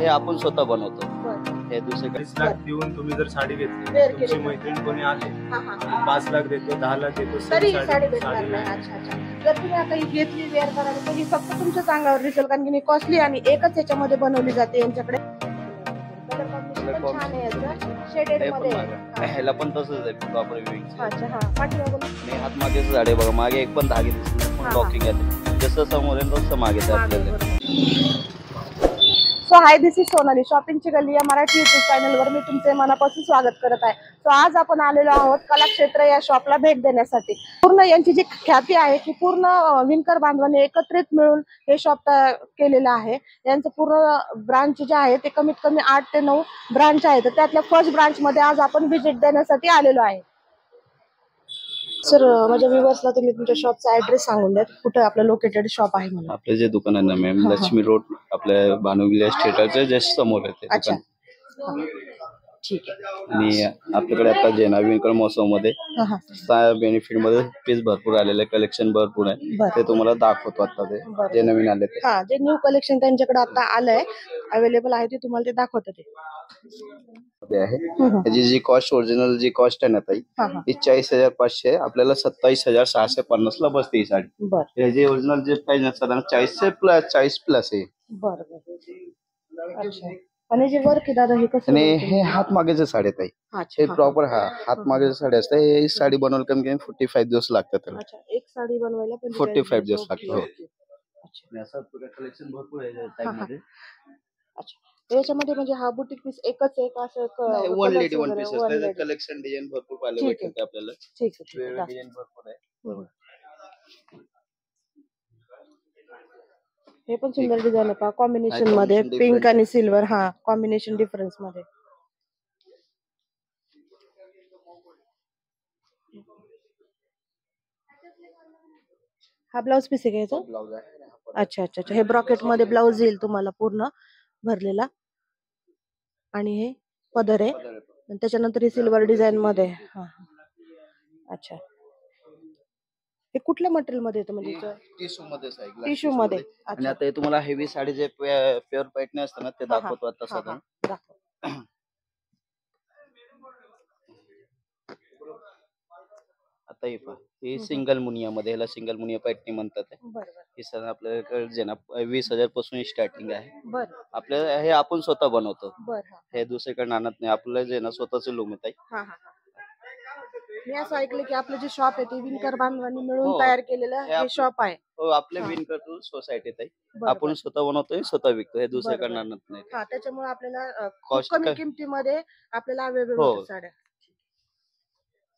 हे आपण स्वतः बनवतो. हे दुसरे 20 लाख देऊन तुम्ही जर साडी घेतली, तुमची मैत्रीण कोणी आले 5 लाख देतो, 10 लाख देतो, तरी साडी भेटणार नाही. अच्छा अच्छा. जर तुम्ही आता ही घेतली वेअर करायला तर ही फक्त तुमच्या अंगावर दिसेल, कारण की कॉस्टली आणि एकच याच्यामध्ये बनवली जाते. यांच्याकडे कलर कॉम्बिनेशन पण छान आहे. याचं शेडेड मध्ये ह्याला पण तसंच आहे प्रॉपर विविंग. अच्छा हा. पाठीमागून आणि हात मागेच झाडे बघा, मागे एक पण धागे दिसत नाही, लॉकिंग आहे. जसं समोर आहे तसं मागे आपल्याला. So hi, this is Sonali. शॉपिंगची गल्ली या मराठी युट्यूब चॅनलवर मी तुमचे मनापासून स्वागत करत आहे. सो आज आपण आलेलो आहोत कलाक्षेत्र या शॉपला भेट देण्यासाठी. पूर्ण यांची जी ख्याती आहे की पूर्ण विणकर बांधवांनी एकत्रित मिळून हे शॉप केलेलं आहे. यांचं पूर्ण ब्रांच जे आहे ते कमीत कमी 8 ते 9 ब्रांच आहे. तर त्यातल्या फर्स्ट ब्रांच मध्ये आज आपण व्हिजिट देण्यासाठी आलेलो आहे. सर, माझ्या व्ह्युअर्सला तुम्ही तुमच्या शॉपचा ऍड्रेस सांगून द्या, कुठे आपलं लोकेटेड शॉप आहे म्हणून. आपलं जे दुकान आहे ना मॅम, लक्ष्मी रोड आपल्या भानुविलास थिएटरच्या जस्ट समोर आहे. अच्छा, ठीक आहे. आणि आपल्याकडे आता जेना विणकर महोत्सव मध्ये बेनिफिट मध्ये पीस भरपूर आलेले, कलेक्शन भरपूर आहे. ते तुम्हाला दाखवतो आता ते जे नवीन आले ते. हा, जे न्यू कलेक्शन त्यांच्याकडे आता आलंय, अवेलेबल आहे ते तुम्हाला ते दाखवतो ते आहे. त्याची जी कॉस्ट, ओरिजिनल जी कॉस्ट आहे ना ताई, ती 40,500, आपल्याला 27,650 ला बसते ही साडी. त्याची ओरिजिनल जे प्राइस असतात 40 प्लस आहे. अच्छा. आणि जे वर्क आहे दादा, हे कसं? आणि हे हात मागेचे साडी ताई, हे प्रॉपर हात मागेचे साडी असते. ही साडी बनवायला कमी कमी 45 दिवस लागतात त्याला. अच्छा, एक साडी बनवायला 45 दिवस लागतात. अच्छा, कलेक्शन भरपूर आहे टाइम. अच्छा, याच्यामध्ये म्हणजे हा बुटीक पीस एकच एक असं वन लेडी वन पीस असते. कलेक्शन डिझाइन भरपूर पाहायला भेटते आपल्याला. ठीक आहे, डिझाइन भरपूर आहे. हे पण सुंदर डिझाइन आहे पहा, कॉम्बिनेशन मध्ये पिंक आणि सिल्वर. हा, कॉम्बिनेशन डिफरन्स मध्ये. हा ब्लाउज पीस आहे का याचा? ब्लाउज आहे. अच्छा अच्छा अच्छा. हे ब्रॉकेट मध्ये ब्लाउज येईल तुम्हाला पूर्ण भरलेला. आणि हे पदर आहे, त्याच्यानंतर हे सिल्वर डिझाइन मध्ये. हा, अच्छा. हे कुठल्या मटेरियल मध्ये येतं म्हणजे? टिश्यू मध्ये आहे. टिश्यू मध्ये. आणि आता तुम्हाला हेवी साडी जे प्युअर पैठणी असते ना, ते दाखवतो आता साधारण. आता ही सिंगल मुनिया मध्ये, ह्याला सिंगल मुनिया पैठणी म्हणतात. ही सर आपल्याकडे जे ना 20,000 पासून स्टार्टिंग आहे. आपल्याला हे आपण स्वतः बनवतो. हे दुसरीकडे आणत नाही. आपलं जे ना स्वतःच लूम आहे. मी असं ऐकलं की आपलं जे शॉप आहे ते विणकर बांधवांनी मिळून तयार केलेलं हे शॉप आहे. हो, आपले विणकर सोसायटीत आहे. आपण स्वतः बनवतोय, स्वतः विकतो. हे दुसरीकडे आणत नाही. हा, त्याच्यामुळे आपल्याला कमी किमतीमध्ये आपल्याला अवेलेबल होतात साड्या.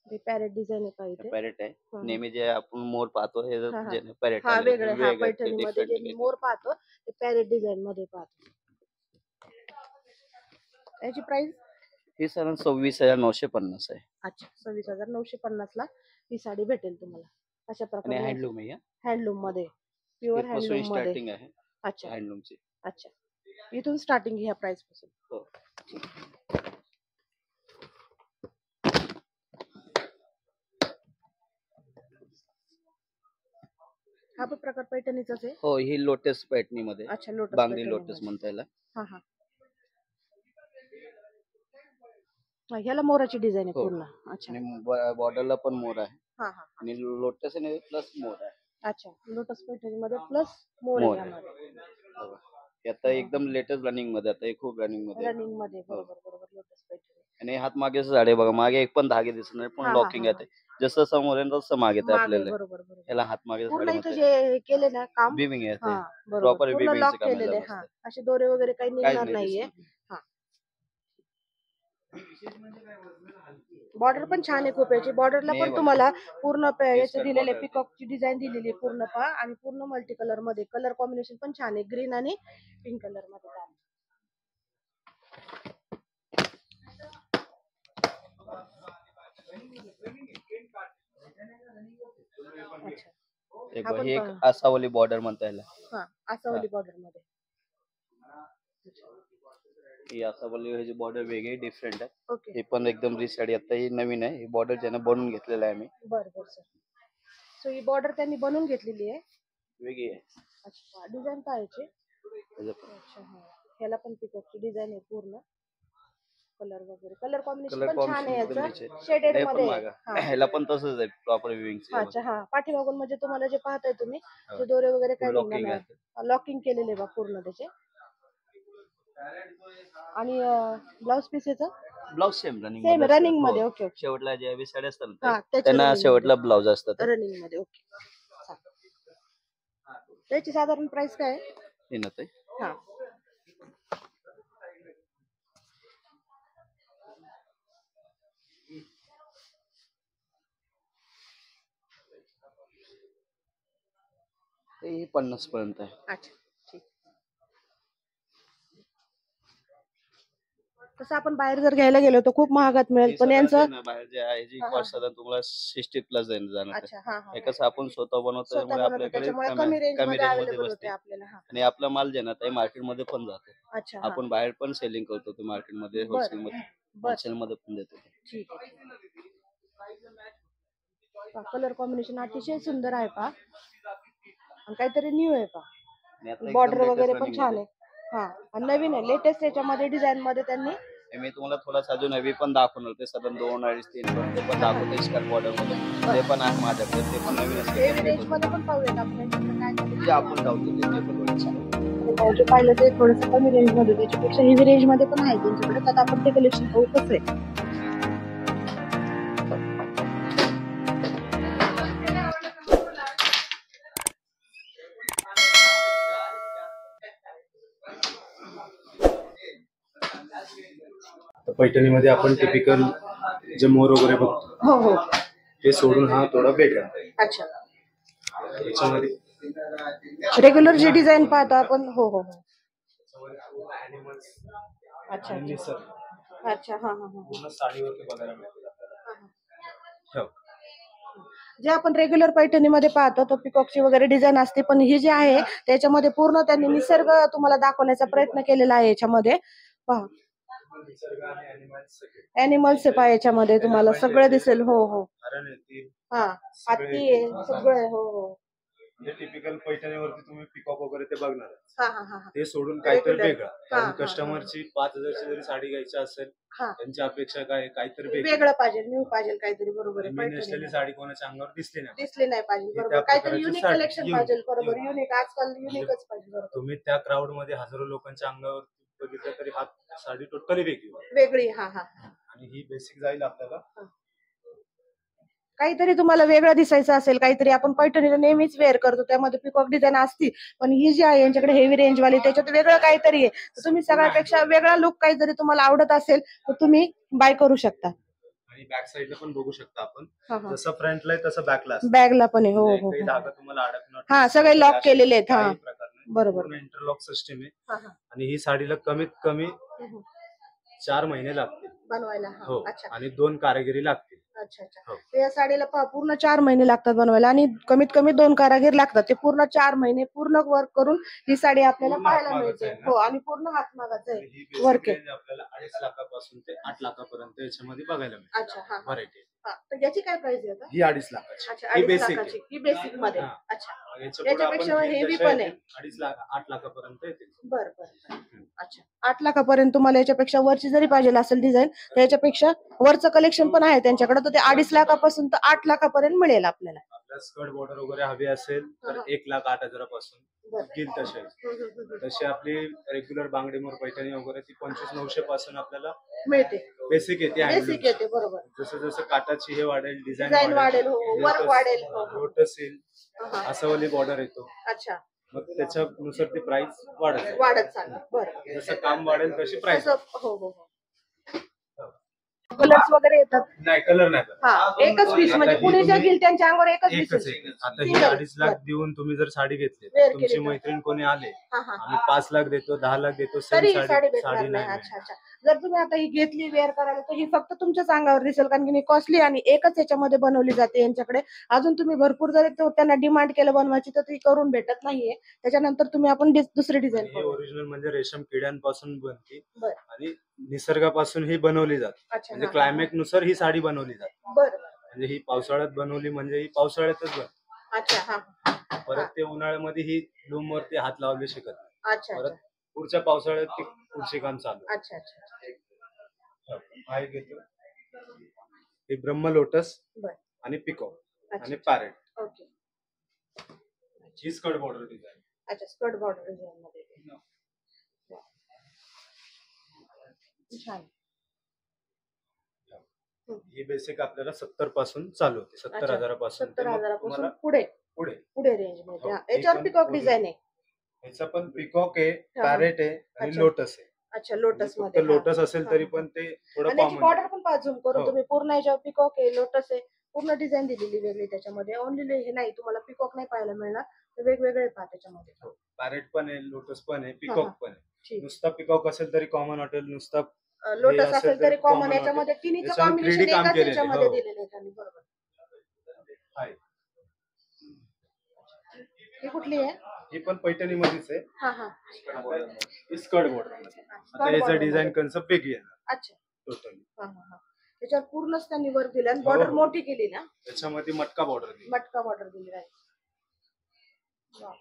हे पॅरेट डिझाइन आहे पाहिजे. पॅरेट आहे. नेहमी जे आपण मोर पाहतो हे जे पॅरेट आहे. वेगळं हा, पैठणीमध्ये जे मोर पाहतो ते पॅरेट डिझाइन मध्ये पाहतो. याची प्राइस ही सर 26,950 आहे. अच्छा, 26,950 ला ही साडी भेटेल तुम्हाला अशा प्रकारे. हँडलूम आहे. हँडलूम मध्ये, प्युअर हँडलूम मध्ये स्टार्टिंग आहे. अच्छा, हँडलूमची. अच्छा, इथून स्टार्टिंग ह्या प्राइस पासून. हो. हा पण प्रकार पैठणीचाच आहे. हो, ही लोटस पैठणी मध्ये. अच्छा, लोटस बांगडी लोटस म्हणता याला. हा हा. ह्याला मोराची डिझाइन आहे पूर्ण. अच्छा, आणि बॉर्डरला पण मोर आहे. हा हा. आणि लोटस आणि प्लस मोर आहे. अच्छा, लोटस पैठणी मध्ये प्लस मोर आहे. आता एकदम लेटेस्ट रनिंग मध्ये, आता हे खूप रनिंग मध्ये. बरोबर बरोबर. लोटस पैठणी. आणि हात मागेच झाडे बघा, मागे एक पण धागे दिसत नाही, पण लॉकिंग आहे. जसं समोर आहे तसं मागे आहे आपल्याला. बरोबर बरोबर. याला हात मागे पूर्ण इथे जे केले ना काम, बिविंग आहे. प्रॉपर लॉक केलेले. हा, असे दोरे वगैरे काही निघणार नाहीये. हा, बॉर्डर पण छान आहे खूप. याची बॉर्डरला पण तुम्हाला पूर्ण याचे दिलेले पिकॉकची डिझाइन दिलेली पूर्ण पहा. आणि पूर्ण मल्टी कलर मध्ये. कलर कॉम्बिनेशन पण छान आहे, ग्रीन आणि पिंक कलर मध्ये. एक आसावली बॉर्डर म्हणता येईल. हा, आसावली बॉर्डर मध्ये. ही आसावली बॉर्डर वेगळी डिफरंट आहे. हे पण एकदम रिसाडी आता ही नवीन आहे. ही बॉर्डर ज्यांना बनवून घेतलेलं आहे आम्ही. बरोबर सर. सो ही बॉर्डर त्यांनी बनवून घेतलेली आहे, वेगळी आहे. अच्छा, डिझाइन पाहायची. अच्छा, ह्याला पण पिकॉकची डिझाईन आहे पूर्ण. कलर वगैरे कलर कॉम्बिनेशन कलर पण छान आहे कॉम्बिनेशन याचं, शेडेड मध्ये आहे. हा. ह्याला पण तसंच आहे प्रॉपर विविंग अच्छा हा, पाठीमागून म्हणजे तुम्हाला जे पाहताय तुम्ही जे दोरे वगैरे काय लॉकिंग निघणार आहे. नाही, लॉकिंग केलेले बा पूर्ण त्याचे. आणि ब्लाउज पीस याचा ब्लाउज सेम सेम रनिंग मध्ये. Okay okay. शेवटला जे बी साड्या असतात हा, ना, त्याच्या त्यांना running शेवटला ब्लाउज असतात. रनिंग मध्ये. ओके. त्याची साधारण प्राइस काय आहे? हे ना ते हा. ते 50 पर्यंत आहे. अच्छा ठीक. तसं आपण बाहेर जर घ्यायला गेलो तर खूप महागात मिळेल, पण यांचं बाहेर जे आहे जी हा, कॉस्ट साधारण तुम्हाला 60 प्लस जाणार. अच्छा हा हा हे कसं आपण स्वतः बनवतो स्वतः त्यामुळे बनवतो आपल्याकडे त्याच्यामुळे कमी रेंज मध्ये मध्ये अवेलेबल होते बसते. आपल्याला. हा. आणि आपला माल जे ना ते मार्केटमध्ये पण जातो. अच्छा हा. आपण बाहेर पण सेलिंग करतो ते मार्केटमध्ये, होलसेल मध्ये, बर होलसेल मध्ये पण देतो. ठीक आहे. कलर कॉम्बिनेशन अतिशय सुंदर आहे पहा, आणि काहीतरी न्यू आहे पहा. आणि आता बॉर्डर एकदम वगैरे latest पण running छान मध्ये. आहे. हा, आणि नवीन आहे, लेटेस्ट याच्यामध्ये डिझाईन मध्ये त्यांनी. मी तुम्हाला थोडासा अजून नवी पण दाखवणार, ते साधारण 2, 2.5, 3 पर्यंत पण दाखवते स्कर्ट बॉर्डर मध्ये. ते पण आहे माझ्याकडे, ते पण नवीन हेवी रेंज असते. मध्ये पण पाहूयात आपण यांच्याकडे काय काय. जे आपण लावतो ते पण जे पाहिलं ते थोडंसं कमी रेंज मध्ये, त्याच्यापेक्षा हेवी रेंज मध्ये पण आहे त्यांच्याकडे. तर आपण ते कलेक्शन पाहू कसं आहे. पैठणीमध्ये आपण टिपिकल जे मोर वगैरे बघतो हो हो. ते सोडून हा थोडा वेगळा. अच्छा. याच्यामध्ये रेग्युलर जे डिझाईन पाहतो आपण. हो हो हो. अच्छा आणि निसर्ग अच्छा हा हा हा. पूर्ण साडीवरती बघायला मिळतील आपल्याला. जे आपण रेग्युलर पैठणीमध्ये पाहतो तो पिकॉकची वगैरे डिझाईन असते, पण ही जी आहे त्याच्यामध्ये पूर्ण त्यांनी निसर्ग तुम्हाला दाखवण्याचा प्रयत्न केलेला आहे. याच्यामध्ये पहा ऍनिमल्स पहा, याच्यामध्ये तुम्हाला सगळं दिसेल. हो हो. हा, हत्ती आहे सगळं. हो हो. जे टिपिकल पैठणीवरती तुम्ही पिकॉक वगैरे ते बघणार, हा हा हा. ते सोडून काहीतरी वेगळं. कारण हा, कस्टमरची 5,000ची जरी साडी घ्यायची असेल, हा. त्यांची अपेक्षा काय, काहीतरी वेगळं पाहिजे, न्यू पाहिजे काहीतरी. बरोबर आहे. मी नेसलेली साडी कोणाच्या अंगावर दिसली नाही पाहिजे. बरोबर, त्या काहीतरी प्रकारची युनिक साडी, कलेक्शन पाहिजे. बरोबर, युनिक. आजकाल युनिकच पाहिजे. बरोबर. तुम्ही त्या क्राऊड मध्ये हजारो लोकांच्या अंगावर बघितलं तरी हा साडी टोटली वेगळी. हा हा. आणि ही बेसिक जाईल आपल्याला. काहीतरी तुम्हाला वेगळं दिसायचं असेल, काहीतरी आपण पैठणीला नेहमीच वेअर करतो त्यामध्ये पिकॉक डिझाईन असती, पण ही जी आहे यांच्याकडे हेवी रेंज वाली, त्याच्यात वेगळं काहीतरी आहे. तर तुम्ही सगळ्यापेक्षा वेगळा लुक काही जरी तुम्हाला आवडत असेल तर तुम्ही बाय करू शकता. आणि बॅक साईडला पण बघू शकता आपण, हा, हा. जसं फ्रंटला आहे तसं बॅकला बॅगला पण आहे. हो हो काही हो. धागा तुम्हाला अडकणार हा, सगळे लॉक केलेले आहेत. हा, काही प्रकार नाही. बरोबर. पूर्ण इंटरलॉक सिस्टम आहे. हा, हा. आणि ही साडीला कमीत कमी 4 महिने लागतील बनवायला. हो. अच्छा आणि 2 कारागिरी लागतील. अच्छा अच्छा. हो. तर या साडीला पूर्ण 4 महिने लागतात बनवायला, आणि कमीत कमी 2 कारागीर लागतात. ते पूर्ण 4 महिने पूर्ण वर्क करून ही साडी आपल्याला पूर्ण पाहायला हातमागाचं मिळते. आहे ना? हो, आणि पूर्ण हातमागाचं आणि आहे. ही वर्क बेसिक आहे. रेंज आपल्याला 2.5 लाखापासून ते 8 लाखापर्यंत याच्यामध्ये बघायला मिळते. अच्छा हा हा. व्हरायटी हा, तर याची काय प्राइस आहे आता? ही 2.5 लाखाची. अच्छा, ही 2.5 बेसिक लाखाची. ही बेसिक मध्ये. हा. अच्छा, याच्या पुढे आपण याच्यापेक्षा घेईल हेवी तशा पण आहे. येतील, 2.5 लाख 8 लाखापर्यंत येतील. बरं बरं. अच्छा, 8 लाखापर्यंत तुम्हाला याच्यापेक्षा वरची जरी पाहिजे असेल डिझाईन, तर याच्यापेक्षा वरचं कलेक्शन पण आहे त्यांच्याकडे. तर ते 2.5 लाखापासून तर 8 लाखापर्यंत मिळेल आपल्याला. आपल्याला स्कर्ट बॉर्डर वगैरे हवी असेल तर 1,08,000 पासून घेईल तसे. तशी आपली रेग्युलर बांगडी मोर पैठणी वगैरे ती 25,900 पासून आपल्याला मिळते. बेसिक येते. बेसिक येते. बरोबर. जसं जसं काटाची हे वाढेल, डिझाईन वाढेल. हो, वर्क वाढेल. लोटस येईल, हा. असं वाली बॉर्डर येतो. अच्छा, मग त्याच्यानुसार ती प्राइस वाढत वाढत चाललं. बरं. जसं काम वाढेल तशी प्राइस. हो हो हो. कलर्स वगैरे येतात. नाही, कलर नाही. हा, एकच पीस म्हणजे कुणी जर घेईल त्यांच्या अंगावर एकच पीस. आता ही 2.5 लाख देऊन तुम्ही जर साडी घेतली, तुमची मैत्रीण कोणी आले, आम्ही 5 लाख देतो, 10 लाख देतो, तरी सेम साडी भेटणार साडी नाही. नाही. अच्छा अच्छा. जर तुम्ही आता ही घेतली वेअर करायला, तर ही फक्त तुमच्याच अंगावर दिसेल, कारण की कॉस्टली आणि एकच याच्यामध्ये बनवली जाते यांच्याकडे. अजून तुम्ही भरपूर जर त्यांना डिमांड केलं बनवायची तर ती करून भेटत नाहीये. त्याच्यानंतर तुम्ही आपण दुसरी डिझाईन करू. ओरिजिनल म्हणजे रेशम किड्यांपासून बनते आणि निसर्गापासून ही बनवली जाते. म्हणजे क्लायमेट नुसार ही साडी बनवली जाते. बरं. म्हणजे ही पावसाळ्यात बनवली म्हणजे ही पावसाळ्यातच बनते. अच्छा हा. परत ते उन्हाळ्यामध्ये ही लूम वरती हात लावले शकत नाही. अच्छा परत पुढच्या पावसाळ्यात ती पुढचे काम चालू आहे. अच्छा अच्छा. हा एक घेतो, हे ब्रह्म लोटस बर. आणि पिकॉक अच्छा. आणि पॅरेट. ओके. ही स्कर्ट बॉर्डर डिझाईन. अच्छा, स्कर्ट बॉर्डर डिझाइन मध्ये. छान. ही बेसिक आपल्याला 70 पासून चालू होते. 70,000 पासून 70,000 पुढे पुढे पुढे रेंज मध्ये. हो, याच्यावर हे पण पिकॉक पुढे. डिझाइन आहे. ह्याचा पण पिकॉक आहे, हा. पॅरेट आहे आणि अच्छा. लोटस आहे. अच्छा, लोटस फक्त मध्ये. लोटस असेल हा, तरी हा. पण ते थोडं आणि याची कॉमन. बॉर्डर पण पहा झूम करून हो. तुम्ही. पूर्ण याच्यावर पिकॉक आहे, लोटस आहे, पूर्ण डिझाईन दिलेली वेगळी त्याच्यामध्ये. ओनली हे नाही, तुम्हाला पिकॉक नाही पाहायला मिळणार, तर वेगवेगळे पहा त्याच्यामध्ये. पॅरेट पण आहे, लोटस पण आहे, हा. पिकॉक पण आहे. ठीक. नुसता पिकॉक असेल तरी कॉमन वाटेल, नुसता लोटस असेल असेल तरी तरी कॉमन. common याच्यामध्ये तिन्हीचं याच्यावर 3D कॉम्बिनेशन काम एकाच केलेलं आहे. याच्यामध्ये हो. दिलेलं आहे त्यांनी. बरोबर. आहे. ही कुठली आहे? ही पण पैठणी मध्येच आहे. हा हा. ही स्कर्ट बॉर्डर मध्ये. आता border याचा डिझाईन मध्ये. कन्सेप्ट वेगळी आहे अच्छा. टोटली. हा हा हा. त्याच्यावर पूर्णच त्यांनी वर्क दिलं आणि हो, बॉर्डर हो. मोठी केली ना. त्याच्यामध्ये मटका बॉर्डर दिली. मटका बॉर्डर दिली आहे. वा.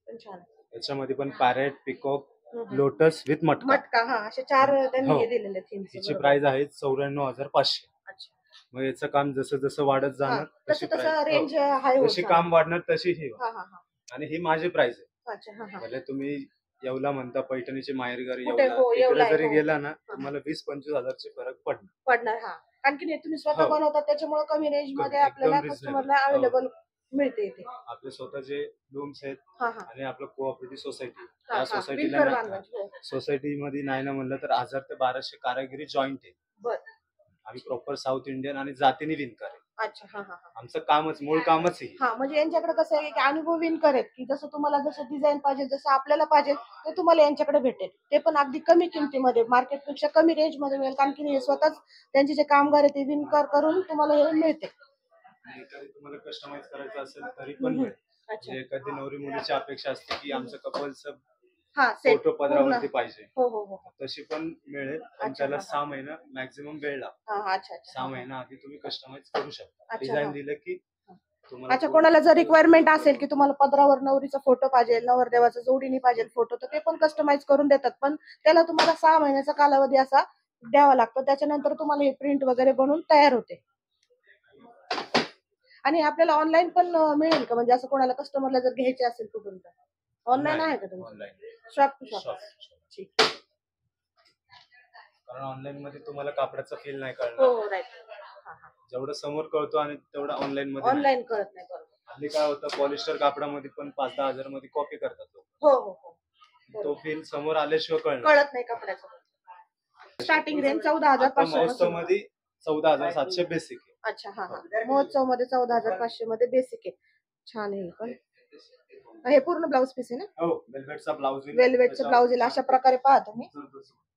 पण छान. याच्यामध्ये पण पॅरेट, पिकॉक, हम्म. लोटस विथ मटका. मटका. हा, असे 4 त्यांनी हो. हे दिलेले थीम्स. हिची प्राइस आहे 94,500. अच्छा. मग याचं काम जसं जसं वाढत जाणार तसं price- तसं रेंज हो. हाय होत जशी जाणार. काम वाढणार तशी ही हा हा हा. आणि ही माझी प्राइस आहे. अच्छा. हा हा. भले तुम्ही येवला म्हणता पैठणीचे माहेरघर कुठे? येवला, हो, तिकडे येवला आहे, जरी हो. गेला ना तुम्हाला 20-25 हजारचे फरक पडणार. पडणार. हा, आणखी नाही, तुम्ही स्वतः हो. बनवतात त्याच्यामुळे कमी रेंज मध्ये एकदम आपल्याला reasonable. कस्टमरला हो. अवेलेबल मिळते इथे. आपले स्वतःचे लूम्स आहेत हा हा. आणि आपलं कोऑपरेटिव्ह सोसायटी. हा, या हा. सोसायटीला विणकर बांधवाची. हो. सोसायटी मध्ये नाही ना म्हणलं तर 1000 ते 1200 कारागिरी जॉईंट आहे. बर. आम्ही प्रॉपर साऊथ इंडियन आणि जातीने विणकर आहे. अच्छा. हा हा हा. आमचं कामच मूळ कामच आहे. हा, म्हणजे यांच्याकडे कसं आहे की अनुभव विणकर आहेत, की जसं तुम्हाला जसं डिझाईन पाहिजे, जसं आपल्याला पाहिजे ते तुम्हाला यांच्याकडे भेटेल. ते पण अगदी कमी किमतीमध्ये, मार्केटपेक्षा कमी रेंज मध्ये मिळेल. कारण की हे स्वतःच त्यांचे जे कामगार आहे ते विणकर करून तुम्हाला हे मिळते. आणि एखादी तुम्हाला कस्टमाइज करायचं असेल तरी पण मिळेल. अच्छा. म्हणजे एखादी नवरी मुलीची अपेक्षा असते की आमचं कपलचं हा, सेट फोटो पदरावरती पाहिजे, हो हो हो. तशी पण मिळेल. पण अच्छा. त्याला हा. 6 महिना मॅक्झिमम वेळ लागतो. हा हा. अच्छा अच्छा. 6 महिना आधी तुम्ही कस्टमाइज करू शकता. अच्छा. डिझाईन हा. दिलं की तुम्हाला अच्छा, कोणाला जर रिक्वायरमेंट असेल की तुम्हाला पदरावर नवरीचा फोटो पाहिजे, नवरदेवाचा जोडीने पाहिजे फोटो, तर ते पण कस्टमाइज करून देतात. पण त्याला तुम्हाला 6 महिन्याचा कालावधी असा द्यावा लागतो. त्याच्यानंतर तुम्हाला हे प्रिंट वगैरे बनवून तयार होते. आणि आपल्याला ऑनलाईन पण मिळेल का? म्हणजे असं कोणाला कस्टमरला जर घ्यायचे असेल कुठून, तर ऑनलाईन आहे का तुमचं? Online shop to shop. ठीक. कारण ऑनलाईन मध्ये तुम्हाला कापडाचा फील नाही हो कळणार. हो, राईट. हा हा. जेवढं समोर कळतो आणि तेवढं ऑनलाईन मध्ये नाही. ऑनलाईन कळत नाही. बरोबर. हल्ली काय होतं, पॉलिस्टर कापडामध्ये पण 5-10 हजार मध्ये कॉपी करतात लोक. हो हो हो. तो फील समोर आल्याशिवाय कळणार. कळत नाही कपड्याचं. स्टार्टिंग रेंज 14,500 महोत्सव पासून. मध्ये 14,700 बेसिक आहे. अच्छा. हा हा. महोत्सव मध्ये 14,500 मध्ये बेसिक आहे. छान आहे. पण हे पूर्ण ब्लाऊज पीस आहे ना? हो, वेल्वेटचा ब्लाऊज येईल. वेल्वेटचं ब्लाऊज येईल. अशा प्रकारे पहा तुम्ही,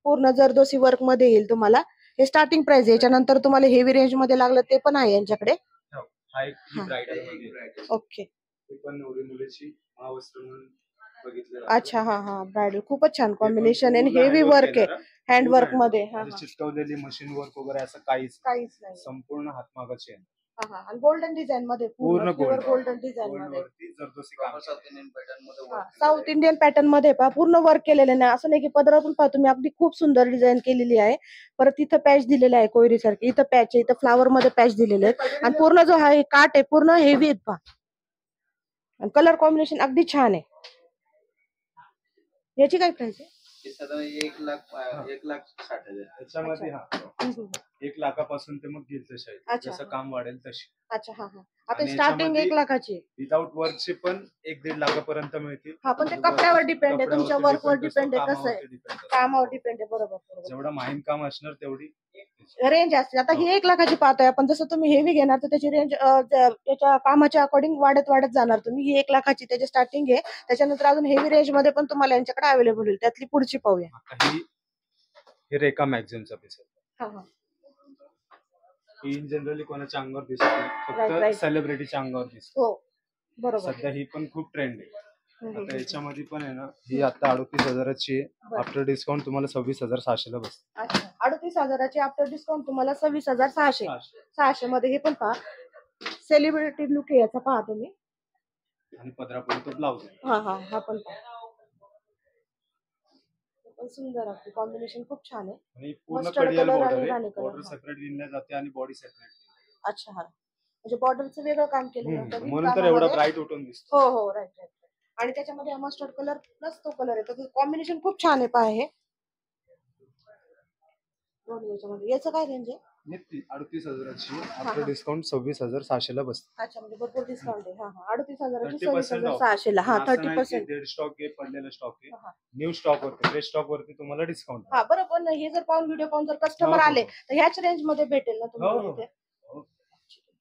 पूर्ण जरदोसी वर्क मध्ये येईल तुम्हाला. हे स्टार्टिंग प्राइस आहे. याच्यानंतर तुम्हाला हेवी रेंज मध्ये लागलं ते पण आहे यांच्याकडे. हो, हा एक ब्राइडल मध्ये. ओके. ते पण नवरी मुलीची महावस्त्र म्हणून बघितलं. अच्छा. हा हा. ब्रायडल खूपच छान कॉम्बिनेशन आहे. हेवी वर्क आहे हँड वर्क मध्ये. हा हा. चिटकवलेली मशीन वर्क वगैरे असं काहीच नाही. संपूर्ण हातमागाची आहे. हा हा. आणि गोल्डन डिझाईन मध्ये, पूर्ण गोल्डन डिझाईन मध्ये. वरती जरदोसी काम. साऊथ इंडियन पॅटर्न मध्ये पहा, पूर्ण वर्क केलेलं नाही. असं नाही की पदरातून पहा तुम्ही, अगदी खूप सुंदर डिझाईन केलेली आहे. परत इथं पॅच दिलेला आहे कोयरी सारखी. इथं पॅच आहे, इथं फ्लावर मध्ये पॅच दिलेले आहेत. आणि पूर्ण जो आहे काट आहे पूर्ण हेवी आहेत पहा. आणि कलर कॉम्बिनेशन अगदी छान आहे. याची काय प्राइस आहे? 1,60,000. त्याच्यामध्ये हा 1 लाखापासून ते मग घेईल तसे अच्छा. जसं काम वाढेल तशी. अच्छा. हा हा. आता आणि स्टार्टिंग याच्यामध्ये 1 लाखाची. विदाउट वर्कचे पण 1-1.5 लाखापर्यंत मिळतील. हा, पण ते कपड्यावर डिपेंड आहे, तुमच्या वर्कवर डिपेंड आहे, कसं आहे कामावर डिपेंड आहे. बरोबर. जेवढं माहीम काम असणार तेवढी रेंज असते. आता ही 1 लाखाची पाहतोय आपण, जसं तुम्ही हेवी घेणार तर त्याची रेंज त्याच्या कामाच्या अकॉर्डिंग वाढत जाणार तुम्ही. ही 1 लाखाची त्याची स्टार्टिंग आहे. त्याच्यानंतर अजून हेवी रेंज मध्ये पण तुम्हाला यांच्याकडे अवेलेबल होईल. त्यातली पुढची पाहूया. आता ही रेखा मॅगझिनचा पीस आहे. हा हा. ही इन जनरली कोणाच्या अंगावर दिसत नाही, Right. फक्त सेलिब्रिटीच्या अंगावर दिसत. हो, बरोबर. सध्या ही पण खूप ट्रेंड आहे. हम्म, आता याच्यामध्ये पण आहे ना, ही आता 38,000ची आहे. आफ्टर डिस्काउंट तुम्हाला 26,600 ला बसते. अच्छा. 38,000ची आफ्टर डिस्काउंट तुम्हाला 26,600. 600 मध्ये हे पण पहा, सेलिब्रिटी लुक आहे याचा, पहा तुम्ही. आणि पदरापर्यंत ब्लाऊज आहे. हा हा. हा पण पहा. पण सुंदर आहे, कॉम्बिनेशन खूप छान आहे. आणि पूर्ण Mustard कडियाल color बॉर्डर आणि आहे. राणी color, बॉर्डर हा. सेपरेट विणल्या जाते आणि बॉडी सेपरेट. अच्छा, हा म्हणजे बॉर्डरचं वेगळं काम केलेलं होतं म्हणून तर एवढा ब्राईट उठून दिसतो. हो हो, राईट राईट. आणि त्याच्यामध्ये मस्टर्ड कलर प्लस तो कलर आहे, कॉम्बिनेशन खूप छान आहे. पहा हे दोन्ही याच्यामध्ये याचं काय रेंज आहे? 38,000ची आपलं डिस्काउंट 26,600 ला बसतं. अच्छा, म्हणजे भरपूर डिस्काउंट आहे. हा हा, 38,000ची 30% off. 26,600 ला. हा, असं नाही की 30%. डेड स्टॉक आहे, पडलेला स्टॉक आहे. हा. न्यू स्टॉक वरती, फ्रेश स्टॉक वरती तुम्हाला डिस्काउंट. हा बरं, पण हे जर पाहून व्हिडिओ पाहून जर कस्टमर आले तर ह्याच रेंज मध्ये भेटेल ना तुम्हाला इथे?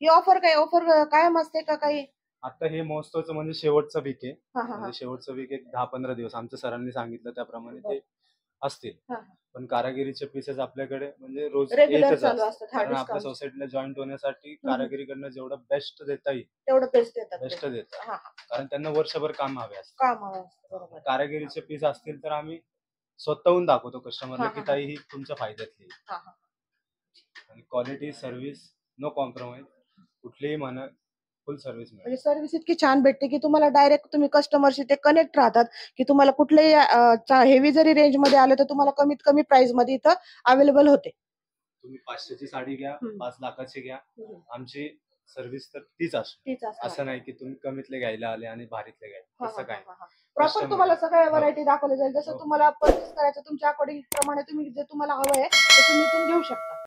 ही ऑफर ऑफर कायम असते का काही? आता हे महोत्सवचं म्हणजे शेवटचा वीक आहे. हा हा हा. म्हणजे शेवटचा वीक एक 10-15 दिवस आमच्या सरांनी सांगितलं त्याप्रमाणे ते असतील. हा. पण कारागिरीचे पीसेस आपल्याकडे म्हणजे रोज रेग्युलर येतच चालू असतात. असतात. हा, कारण आपल्या डिस्काउंट सोसायटीला जॉईन होण्यासाठी कारागिरीकडनं जेवढं बेस्ट देता येईल तेवढं बेस्ट देतात ते. बेस्ट देतात. हा हा, कारण त्यांना वर्षभर काम हवे असतं. काम हवं असतं, बरोबर. कारागिरीचे पीस असतील तर आम्ही स्वतःहून दाखवतो कस्टमरला हा, की हा, ताई ही तुमच्या फायद्यातली आहे. हा हा. आणि क्वालिटी सर्व्हिस नो कॉम्प्रोमाइज, कुठलीही म्हणा फुल सर्व्हिस मिळेल. म्हणजे सर्व्हिस इतकी छान भेटते की तुम्हाला डायरेक्ट तुम्ही कस्टमरशी ते कनेक्ट राहतात की तुम्हाला कुठल्याही हेवी जरी रेंज मध्ये आले तर तुम्हाला कमीत कमी प्राइस मध्ये इथं अवेलेबल होते. तुम्ही 500ची साडी घ्या, 5 लाखाची घ्या, आमची सर्व्हिस तर तीच असते. तीच असणार. असं नाही की तुम्ही कमीतले घ्यायला आले आणि भारीतले घ्यायला, तसं काय. Proper Customer. तुम्हाला सगळ्या व्हरायटी दाखवल्या जाईल, जसं हो. तुम्हाला परचेस करायचं तुमच्या अकॉर्डिंग प्रमाणे तुम्ही जे तुम्हाला हवं आहे ते तुम्ही इथून घेऊ शकता.